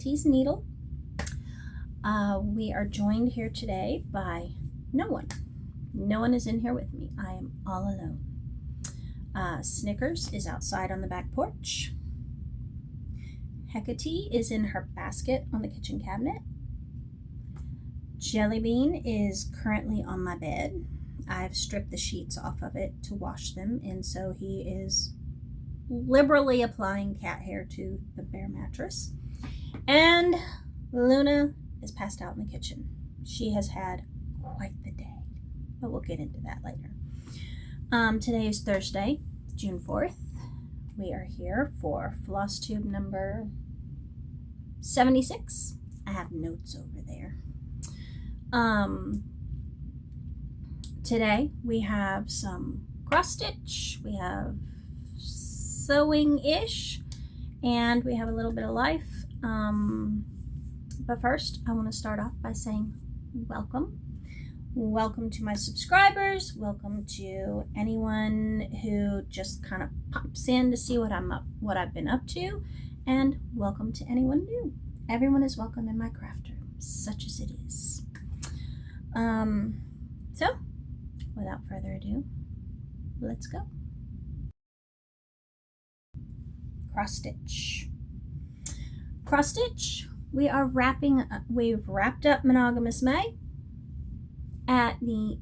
Hecate's needle. We are joined here today by no one. No one is in here with me. I am all alone. Snickers is outside on the back porch. Hecate is in her basket on the kitchen cabinet. Jellybean is currently on my bed. I've stripped the sheets off of it to wash them, and so he is liberally applying cat hair to the bare mattress. And Luna is passed out in the kitchen. She has had quite the day, but we'll get into that later. Today is Thursday, June 4th. We are here for Flosstube number 76. I have notes over there. Today we have some cross stitch, we have sewing-ish, and we have a little bit of life. But first I want to start off by saying welcome. Welcome to my subscribers. Welcome to anyone who just kind of pops in to see what I've been up to, and welcome to anyone new. Everyone is welcome in my craft room, such as it is. So without further ado, let's go. Cross stitch. Cross stitch. We've wrapped up Monogamous May. At the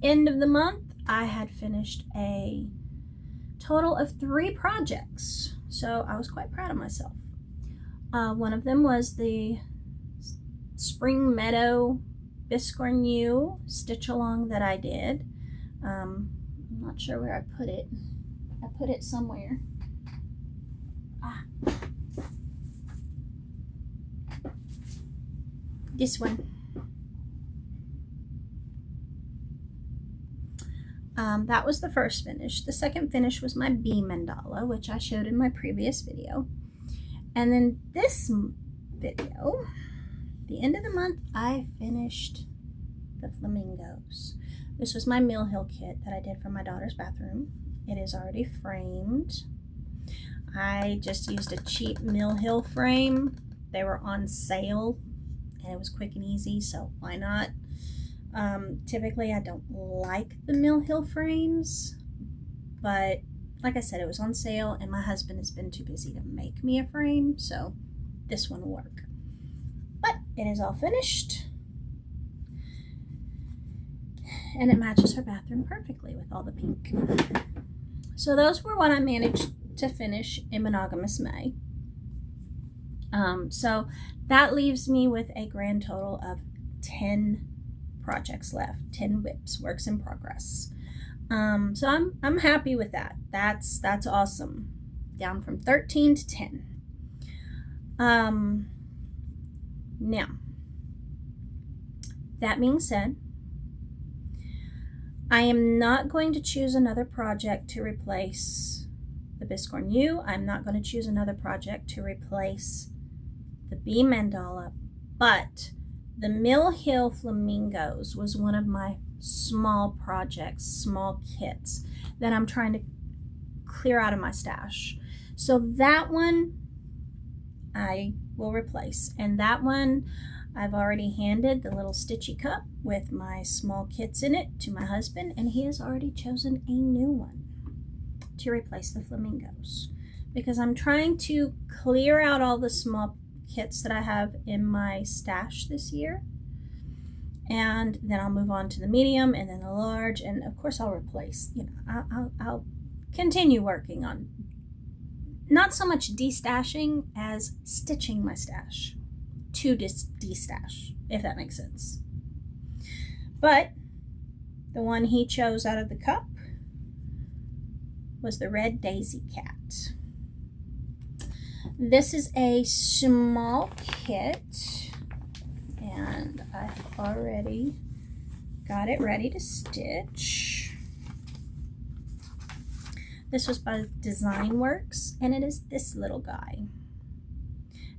end of the month, I had finished a total of 3 projects, so I was quite proud of myself. One of them was the Spring Meadow Biscornu stitch along that I did. I'm not sure where I put it. I put it somewhere. This one. That was the first finish. The second finish was my bee mandala, which I showed in my previous video. And then this video, the end of the month, I finished the flamingos. This was my Mill Hill kit that I did for my daughter's bathroom. It is already framed. I just used a cheap Mill Hill frame. They were on sale and it was quick and easy, so why not? Typically I don't like the Mill Hill frames, but like I said, it was on sale and my husband has been too busy to make me a frame, so this one will work. But it is all finished and it matches her bathroom perfectly with all the pink. So those were what I managed to finish in Monogamous May. So that leaves me with a grand total of 10 projects left, 10 whips, works in progress. So I'm happy with that. That's awesome. Down from 13 to 10. Now, that being said, I am not going to choose another project to replace the Biscornu. I'm not going to choose another project to replace the bee mandala, but the Mill Hill Flamingos was one of my small projects, small kits that I'm trying to clear out of my stash. So that one I will replace. And that one I've already handed the little stitchy cup with my small kits in it to my husband, and he has already chosen a new one to replace the flamingos, because I'm trying to clear out all the small kits that I have in my stash this year, and then I'll move on to the medium and then the large, and of course I'll replace, I'll continue working on not so much destashing as stitching my stash to destash, if that makes sense. But the one he chose out of the cup was the Red Daisy Cat. This is a small kit, and I've already got it ready to stitch. This was by Design Works, and it is this little guy.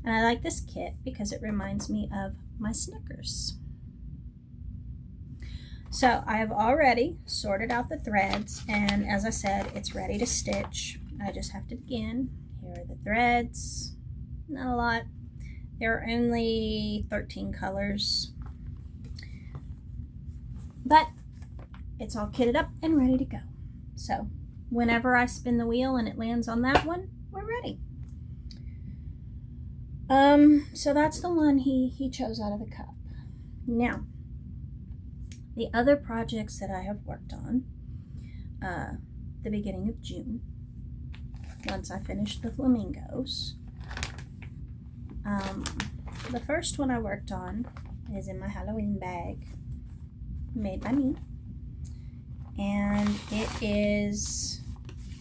And I like this kit because it reminds me of my Snickers. So I have already sorted out the threads, and as I said, it's ready to stitch. I just have to begin. Here are the threads. Not a lot. There are only 13 colors, but it's all kitted up and ready to go. So whenever I spin the wheel and it lands on that one, we're ready. So that's the one he chose out of the cup. Now, the other projects that I have worked on, the beginning of June, once I finished the flamingos. The first one I worked on is in my Halloween bag, made by me, and it is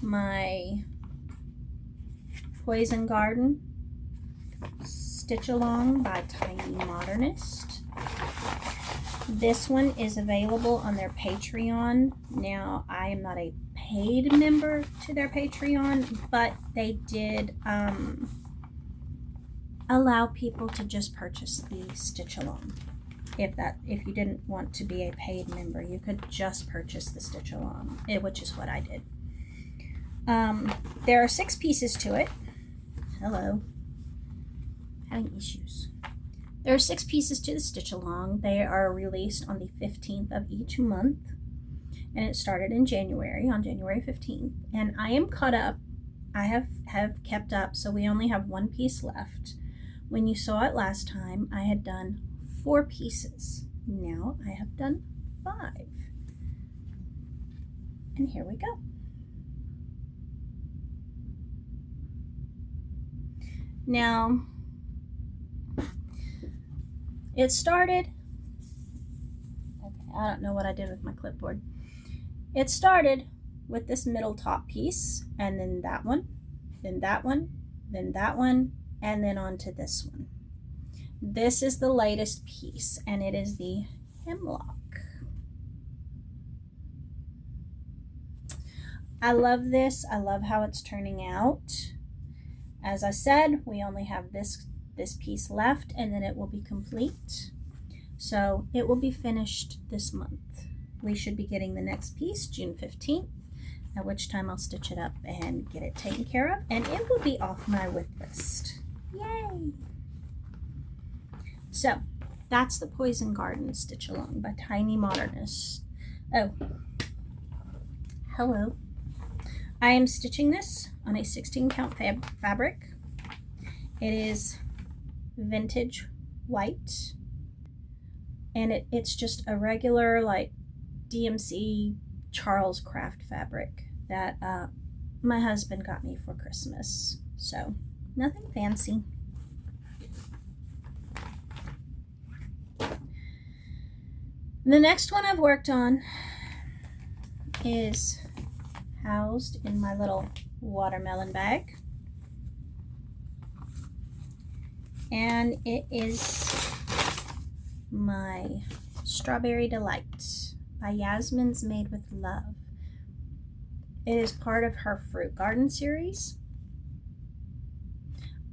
my Poison Garden Stitch Along by Tiny Modernist. This one is available on their Patreon. Now, I am not a paid member to their Patreon, but they did allow people to just purchase the Stitch Along. If you didn't want to be a paid member, you could just purchase the Stitch Along, which is what I did. There are 6 pieces to it. Hello. Having issues. There are 6 pieces to the Stitch Along. They are released on the 15th of each month, and it started in January, on January 15th. And I am caught up. I have kept up, so we only have 1 piece left. When you saw it last time, I had done 4 pieces. Now I have done 5. And here we go. Now, it started, okay, I don't know what I did with my clipboard. It started with this middle top piece, and then that one, then that one, then that one, and then on to this one. This is the latest piece, and it is the hemlock. I love this. I love how it's turning out. As I said, we only have this piece left, and then it will be complete. So it will be finished this month. We should be getting the next piece June 15th, at which time I'll stitch it up and get it taken care of, and it will be off my wish list. Yay! So that's the Poison Garden Stitch Along by Tiny Modernist. Oh, hello. I am stitching this on a 16 count fabric. It is vintage white, and it's just a regular like DMC Charles Craft fabric that my husband got me for Christmas. So nothing fancy. The next one I've worked on is housed in my little watermelon bag, and it is my Strawberry Delight by Yasmin's Made with Love. It is part of her Fruit Garden series.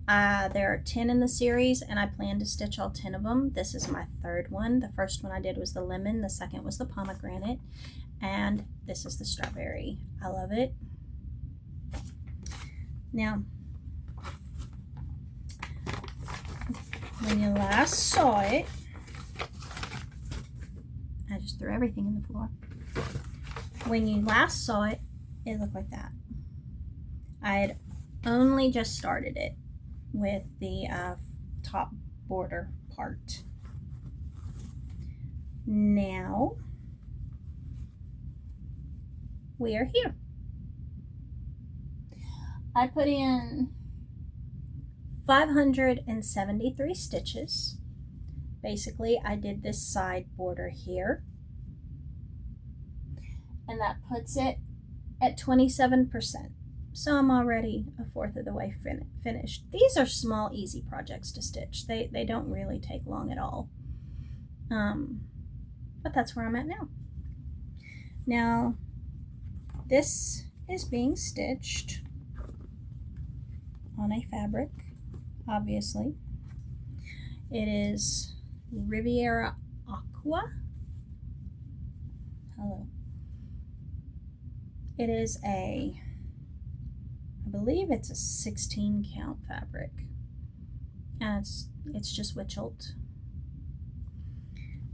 There are 10 in the series, and I plan to stitch all 10 of them. This is my 3rd one. The first one I did was the lemon, the second was the pomegranate, and this is the strawberry. I love it. Now, when you last saw it, I just threw everything in the floor. When you last saw it, it looked like that. I had only just started it with the top border part. Now we are here. I put in 573 stitches. Basically, I did this side border here, and that puts it at 27%. So I'm already a 1/4 of the way finished. These are small, easy projects to stitch. They don't really take long at all. But that's where I'm at now. Now, this is being stitched on a fabric, obviously. It is Riviera Aqua. Hello. It is I believe it's a 16 count fabric. And It's just witcheled.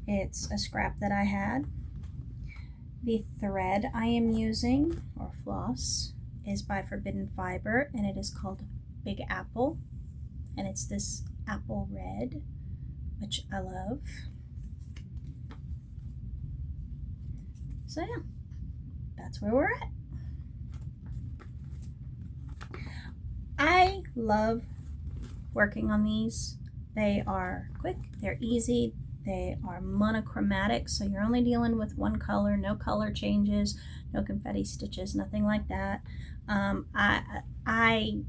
It's a scrap that I had. The thread I am using, or floss, is by Forbidden Fiber, and it is called Big Apple, and it's this apple red, which I love. So yeah, that's where we're at. I love working on these. They are quick, they're easy, they are monochromatic, so you're only dealing with one color, no color changes, no confetti stitches, nothing like that. I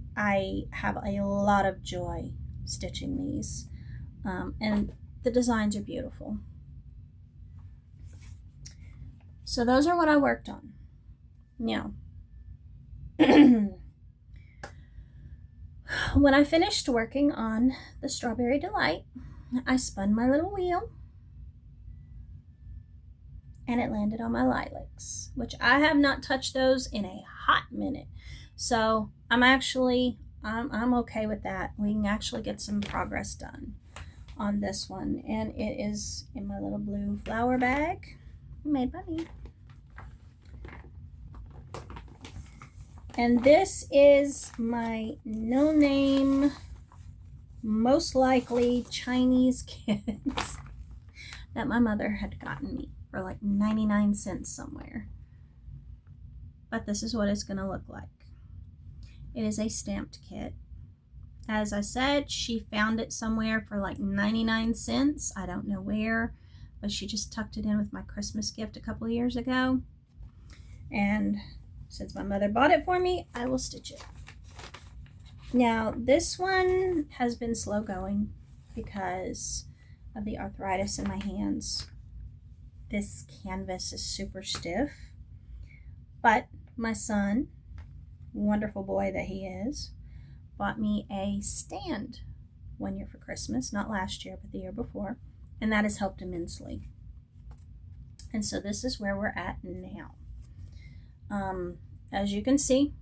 have a lot of joy stitching these, and the designs are beautiful. So those are what I worked on. Now, when I finished working on the Strawberry Delight, I spun my little wheel and it landed on my lilacs, which I have not touched those in a hot minute. So I'm okay with that. We can actually get some progress done on this one. And it is in my little blue flower bag made by me. And this is my no-name, most likely Chinese kids that my mother had gotten me for like 99 cents somewhere. But this is what it's going to look like. It is a stamped kit. As I said, she found it somewhere for like 99 cents. I don't know where, but she just tucked it in with my Christmas gift a couple of years ago. And since my mother bought it for me, I will stitch it. Now, this one has been slow going because of the arthritis in my hands. This canvas is super stiff, but my son, wonderful boy that he is, bought me a stand one year for Christmas, not last year, but the year before, and that has helped immensely. And so this is where we're at now. As you can see,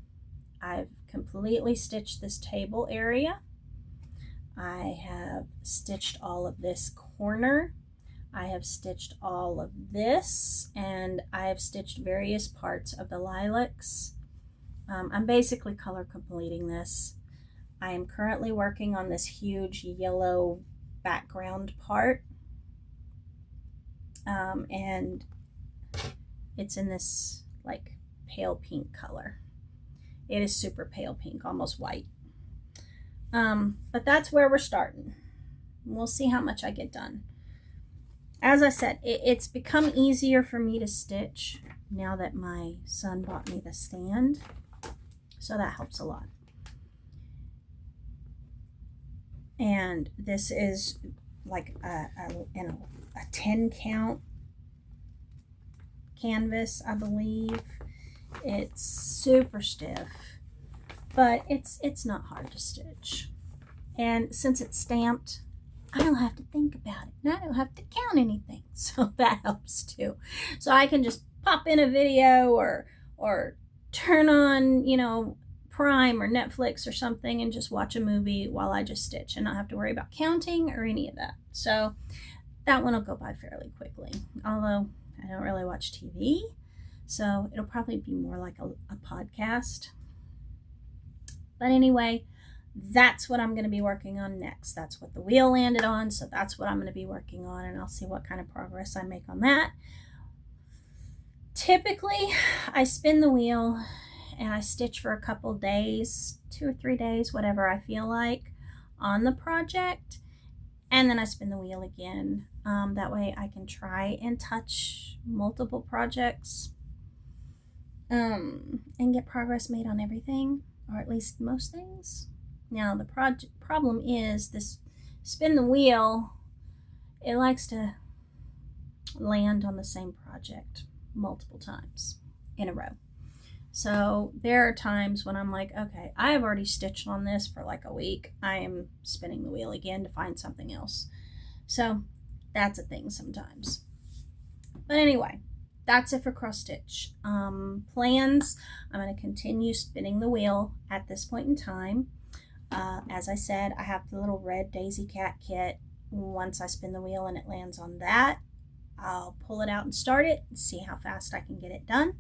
I've completely stitched this table area. I have stitched all of this corner. I have stitched all of this, and I have stitched various parts of the lilacs. I'm basically color completing this. I am currently working on this huge yellow background part, and it's in this like pale pink color. It is super pale pink, almost white. But that's where we're starting. We'll see how much I get done. As I said, it's become easier for me to stitch now that my son bought me the stand. So that helps a lot. And this is like a 10 count canvas, I believe. It's super stiff, but it's not hard to stitch. And since it's stamped, I don't have to think about it, and I don't have to count anything, so that helps too. So I can just pop in a video or turn on, Prime or Netflix or something and just watch a movie while I just stitch and not have to worry about counting or any of that. So that one will go by fairly quickly, although I don't really watch TV, so it'll probably be more like a podcast. But anyway, that's what I'm going to be working on next. That's what the wheel landed on, so that's what I'm going to be working on, and I'll see what kind of progress I make on that. Typically, I spin the wheel and I stitch for a couple days, 2 or 3 days, whatever I feel like, on the project, and then I spin the wheel again. That way I can try and touch multiple projects and get progress made on everything, or at least most things. Now, the problem is this spin the wheel, it likes to land on the same project multiple times in a row. So there are times when I'm like, okay, I have already stitched on this for like a week. I am spinning the wheel again to find something else. So that's a thing sometimes. But anyway, that's it for cross stitch. Plans, I'm going to continue spinning the wheel at this point in time. As I said, I have the little red Daisy Cat kit. Once I spin the wheel and it lands on that, I'll pull it out and start it and see how fast I can get it done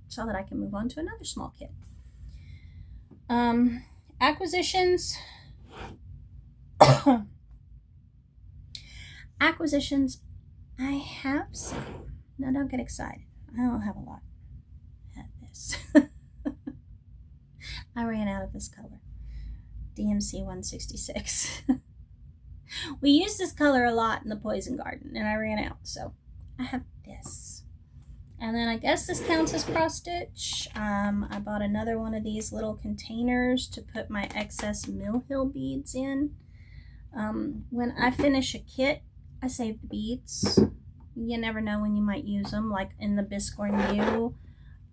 so that I can move on to another small kit. Acquisitions. Acquisitions, I have some. Now don't get excited. I don't have a lot at this. I ran out of this color. DMC 166. We used this color a lot in the Poison Garden and I ran out, so I have this. And then I guess this counts as cross stitch. I bought another one of these little containers to put my excess Mill Hill beads in. When I finish a kit, I save the beads. You never know when you might use them, like in the Biscorn U.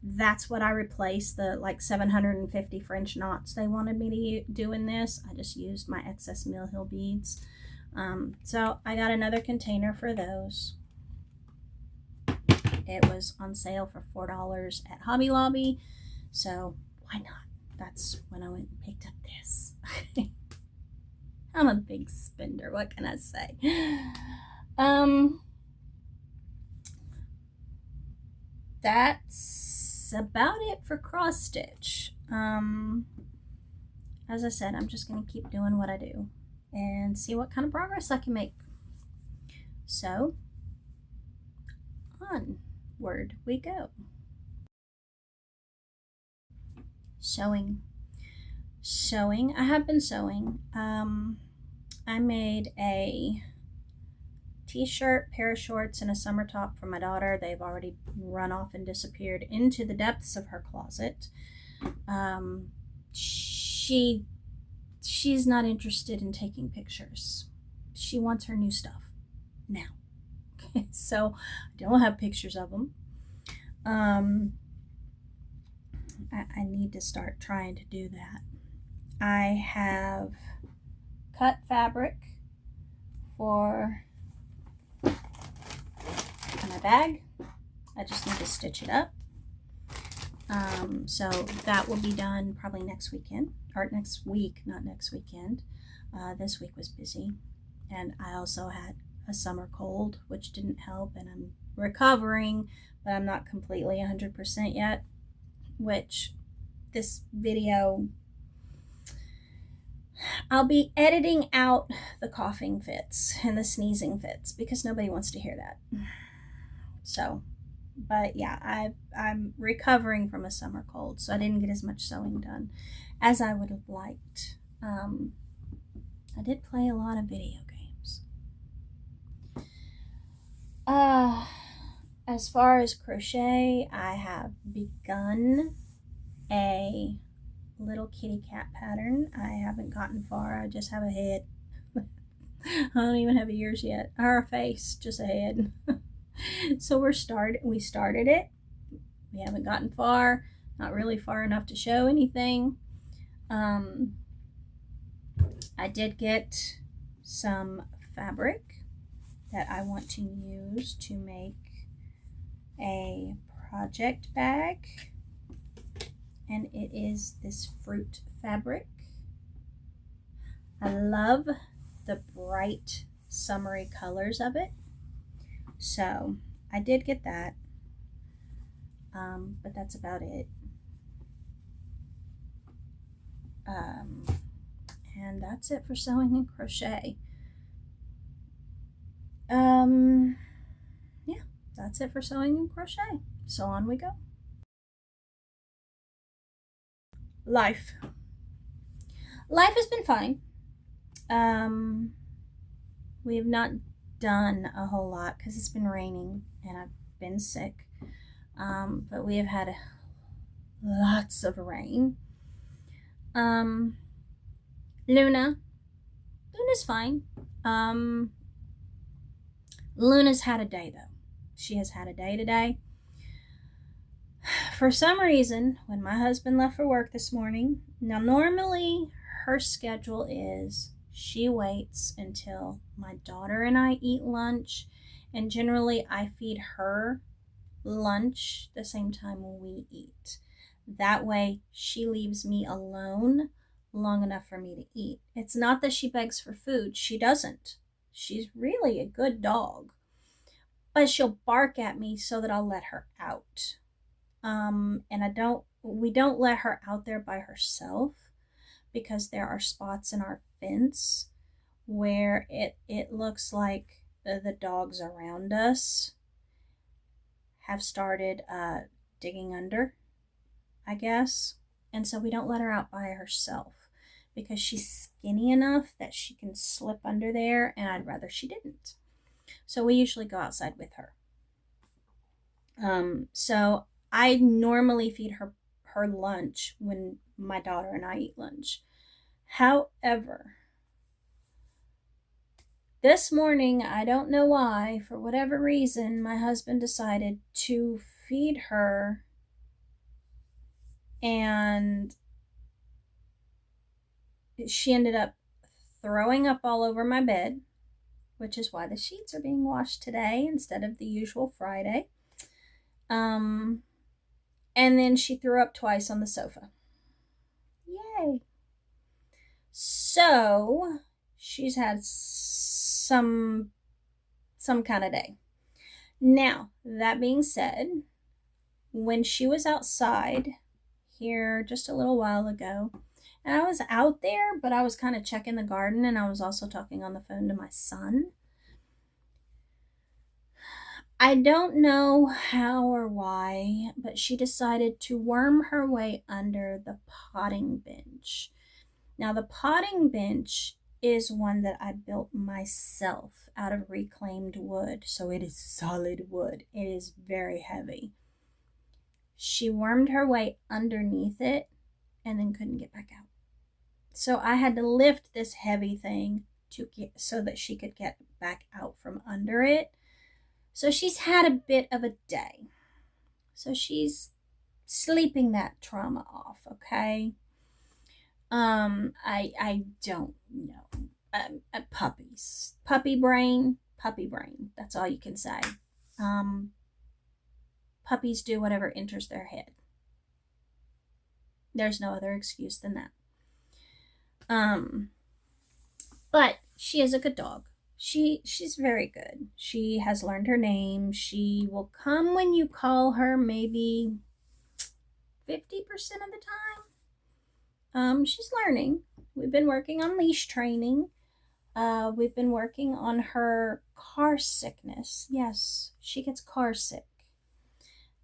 That's what I replaced, the like 750 French knots they wanted me to do in this. I just used my excess Mill Hill beads. So I got another container for those. It was on sale for $4 at Hobby Lobby, so why not? That's when I went and picked up this. I'm a big spender, what can I say? That's about it for cross stitch. As I said, I'm just going to keep doing what I do and see what kind of progress I can make. So, onward we go. Sewing. I have been sewing. I made a t-shirt, pair of shorts, and a summer top for my daughter. They've already run off and disappeared into the depths of her closet. She's not interested in taking pictures. She wants her new stuff now. So I don't have pictures of them. I need to start trying to do that. I have cut fabric for my bag. I just need to stitch it up. So that will be done probably next weekend, or next week, not next weekend. This week was busy, and I also had a summer cold, which didn't help, and I'm recovering, but I'm not completely 100% yet, which this video, I'll be editing out the coughing fits and the sneezing fits because nobody wants to hear that. So, but yeah, I'm recovering from a summer cold, so I didn't get as much sewing done as I would have liked. I did play a lot of video games. As far as crochet, I have begun a little kitty cat pattern. I haven't gotten far. I just have a head. I don't even have ears yet, or a face, just a head. So we started it. We haven't gotten far, not really far enough to show anything. I did get some fabric that I want to use to make a project bag, and it is this fruit fabric. I love the bright summery colors of it, so I did get that, but that's about it. And that's it for sewing and crochet. Yeah, that's it for sewing and crochet. So on we go. Life has been fine. We have not done a whole lot because it's been raining and I've been sick. But we have had lots of rain. Luna's fine. Luna's had a day though. She has had a day today. For some reason, when my husband left for work this morning, now normally her schedule is she waits until my daughter and I eat lunch, and generally I feed her lunch the same time we eat. That way she leaves me alone long enough for me to eat. It's not that she begs for food. She doesn't. She's really a good dog. But she'll bark at me so that I'll let her out. And we don't let her out there by herself because there are spots in our fence where it looks like the dogs around us have started digging under, I guess. And so we don't let her out by herself because she's skinny enough that she can slip under there, and I'd rather she didn't. So we usually go outside with her. So I normally feed her lunch when my daughter and I eat lunch. However, this morning, I don't know why, for whatever reason, my husband decided to feed her, and she ended up throwing up all over my bed, which is why the sheets are being washed today instead of the usual Friday. And then she threw up twice on the sofa. Yay. So she's had some kind of day. Now, that being said, when she was outside here just a little while ago, and I was out there, but I was kind of checking the garden, and I was also talking on the phone to my son. I don't know how or why, but she decided to worm her way under the potting bench. Now, the potting bench is one that I built myself out of reclaimed wood, so it is solid wood. It is very heavy. She wormed her way underneath it and then couldn't get back out. So I had to lift this heavy thing so that she could get back out from under it. So she's had a bit of a day. So she's sleeping that trauma off, okay? I don't know. Puppies. Puppy brain. That's all you can say. Puppies do whatever enters their head. There's no other excuse than that. But she is a good dog. She's very good. She has learned her name. She will come when you call her, maybe 50% of the time. She's learning. We've been working on leash training. We've been working on her car sickness. Yes, she gets car sick.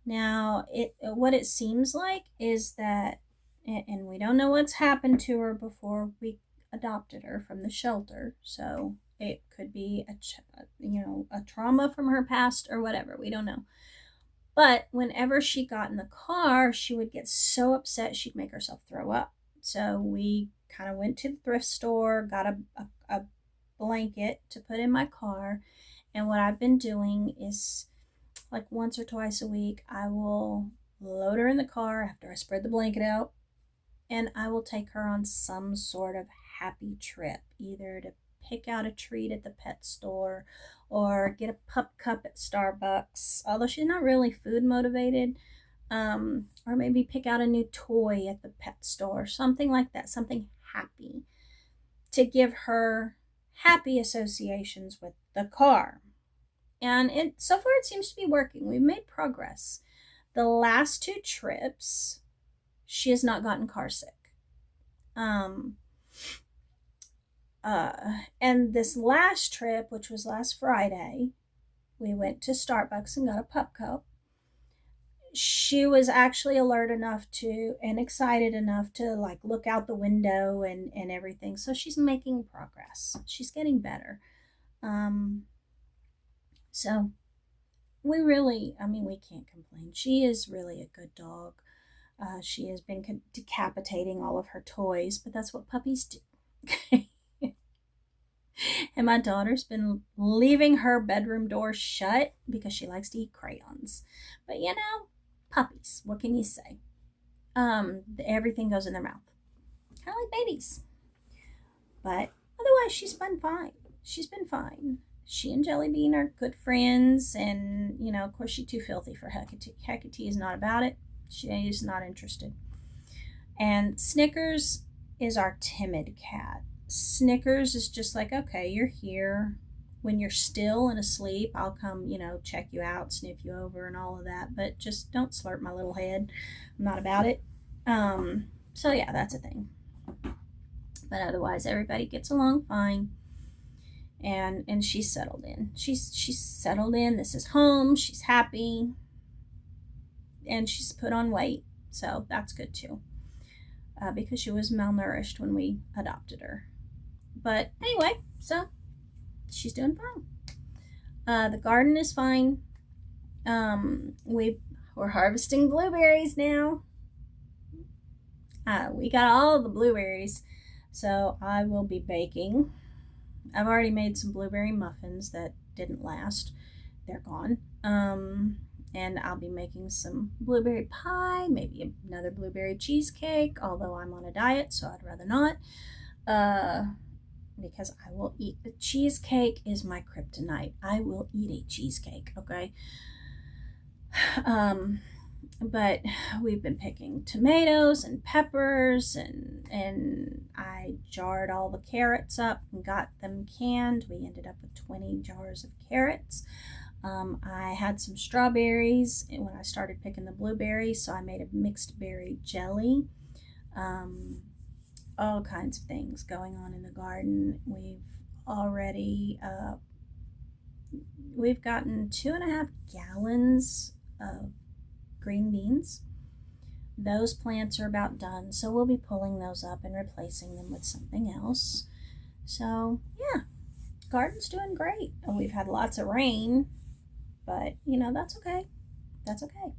Now, what it seems like is that, and we don't know what's happened to her before we adopted her from the shelter, so it could be a trauma from her past or whatever. We don't know. But whenever she got in the car, she would get so upset she'd make herself throw up. So we kind of went to the thrift store, got a blanket to put in my car, and what I've been doing is, like, once or twice a week, I will load her in the car after I spread the blanket out, and I will take her on some sort of happy trip, either to pick out a treat at the pet store or get a pup cup at Starbucks, although she's not really food motivated, or maybe pick out a new toy at the pet store, something like that, something happy to give her happy associations with the car. And so far it seems to be working. We've made progress. The last 2 trips, she has not gotten car sick. And this last trip, which was last Friday, we went to Starbucks and got a pup cup. She was actually alert enough and excited enough to, like, look out the window and everything. So she's making progress. She's getting better. So we can't complain. She is really a good dog. She has been decapitating all of her toys, but that's what puppies do. And my daughter's been leaving her bedroom door shut because she likes to eat crayons. But puppies, what can you say? Everything goes in their mouth. Kind of like babies. But otherwise, she's been fine. She and Jelly Bean are good friends, and, of course, she's too filthy for Hecate. Hecate is not about it. She is not interested. And Snickers, is our timid cat. Snickers is just like, okay, you're here. When you're still and asleep, I'll come, check you out, sniff you over, and all of that. But just don't slurp my little head. I'm not about it. So yeah, that's a thing. But otherwise, everybody gets along fine. And she's settled in. She's settled in. This is home. She's happy. And she's put on weight. So that's good too. Because she was malnourished when we adopted her. But anyway, so she's doing fine. The garden is fine. We're harvesting blueberries now. We got all the blueberries, so I will be baking. I've already made some blueberry muffins that didn't last. They're gone. And I'll be making some blueberry pie, maybe another blueberry cheesecake, although I'm on a diet, so I'd rather not. Because I will eat the cheesecake is my kryptonite. I will eat a cheesecake, okay? But we've been picking tomatoes and peppers, and I jarred all the carrots up and got them canned. We ended up with 20 jars of carrots. I had some strawberries when I started picking the blueberries, so I made a mixed berry jelly. All kinds of things going on in the garden. We've gotten 2.5 gallons of green beans. Those plants are about done, so we'll be pulling those up and replacing them with something else. So yeah, garden's doing great. And we've had lots of rain, but that's okay. That's okay.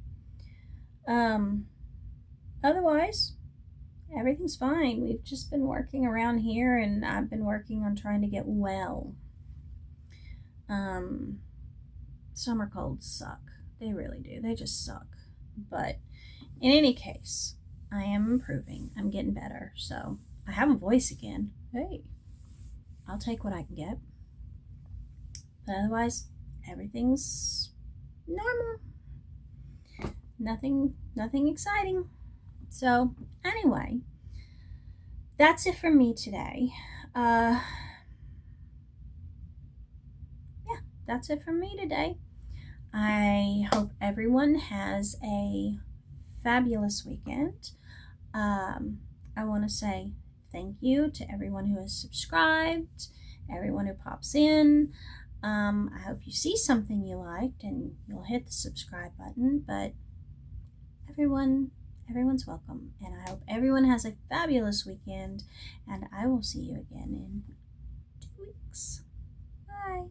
Otherwise, everything's fine. We've just been working around here, and I've been working on trying to get well. Summer colds suck. They really do. They just suck. But in any case, I am improving. I'm getting better. So I have a voice again. Hey, I'll take what I can get. But otherwise, everything's normal. Nothing exciting. So anyway, that's it for me today. That's it from me today. I hope everyone has a fabulous weekend. I want to say thank you to everyone who has subscribed, everyone who pops in. I hope you see something you liked and you'll hit the subscribe button, but everyone's welcome. And I hope everyone has a fabulous weekend, and I will see you again in 2 weeks. Bye.